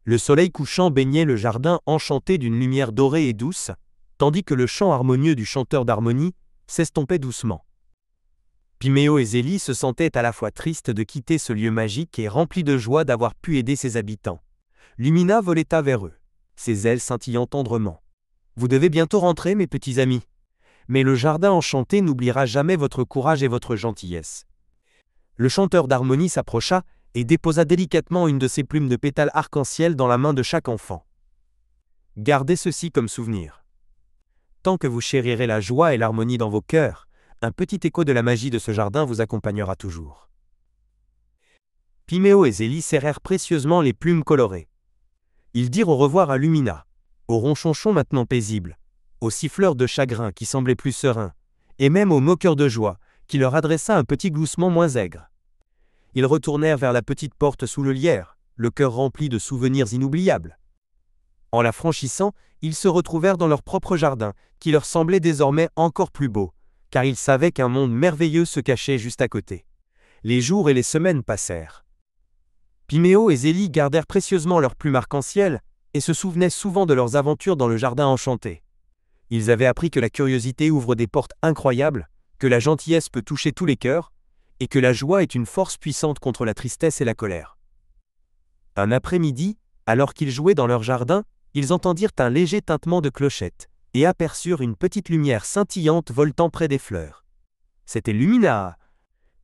Le soleil couchant baignait le jardin enchanté d'une lumière dorée et douce, tandis que le chant harmonieux du chanteur d'harmonie s'estompait doucement. Piméo et Zélie se sentaient à la fois tristes de quitter ce lieu magique et remplis de joie d'avoir pu aider ses habitants. Lumina voleta vers eux, ses ailes scintillant tendrement. « Vous devez bientôt rentrer, mes petits amis. Mais le jardin enchanté n'oubliera jamais votre courage et votre gentillesse. » Le chanteur d'harmonie s'approcha et déposa délicatement une de ses plumes de pétales arc-en-ciel dans la main de chaque enfant. « Gardez ceci comme souvenir. Tant que vous chérirez la joie et l'harmonie dans vos cœurs, un petit écho de la magie de ce jardin vous accompagnera toujours. » Piméo et Zélie serrèrent précieusement les plumes colorées. Ils dirent au revoir à Lumina, au ronchonchon maintenant paisible, au siffleur de chagrin qui semblait plus serein, et même au moqueur de joie, qui leur adressa un petit gloussement moins aigre. Ils retournèrent vers la petite porte sous le lierre, le cœur rempli de souvenirs inoubliables. En la franchissant, ils se retrouvèrent dans leur propre jardin, qui leur semblait désormais encore plus beau, car ils savaient qu'un monde merveilleux se cachait juste à côté. Les jours et les semaines passèrent. Piméo et Zélie gardèrent précieusement leurs plumes arc-en-ciel et se souvenaient souvent de leurs aventures dans le jardin enchanté. Ils avaient appris que la curiosité ouvre des portes incroyables, que la gentillesse peut toucher tous les cœurs, et que la joie est une force puissante contre la tristesse et la colère. Un après-midi, alors qu'ils jouaient dans leur jardin, ils entendirent un léger tintement de clochette, et aperçurent une petite lumière scintillante voltant près des fleurs. C'était Lumina.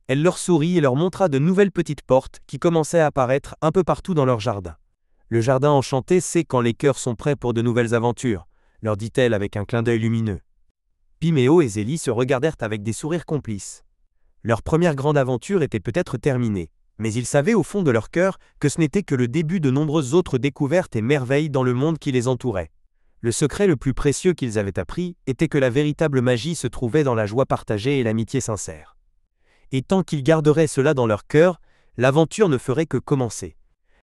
Elle leur sourit et leur montra de nouvelles petites portes qui commençaient à apparaître un peu partout dans leur jardin. Le jardin enchanté sait quand les cœurs sont prêts pour de nouvelles aventures, leur dit-elle avec un clin d'œil lumineux. Piméo et Zélie se regardèrent avec des sourires complices. Leur première grande aventure était peut-être terminée, mais ils savaient au fond de leur cœur que ce n'était que le début de nombreuses autres découvertes et merveilles dans le monde qui les entourait. Le secret le plus précieux qu'ils avaient appris était que la véritable magie se trouvait dans la joie partagée et l'amitié sincère. Et tant qu'ils garderaient cela dans leur cœur, l'aventure ne ferait que commencer.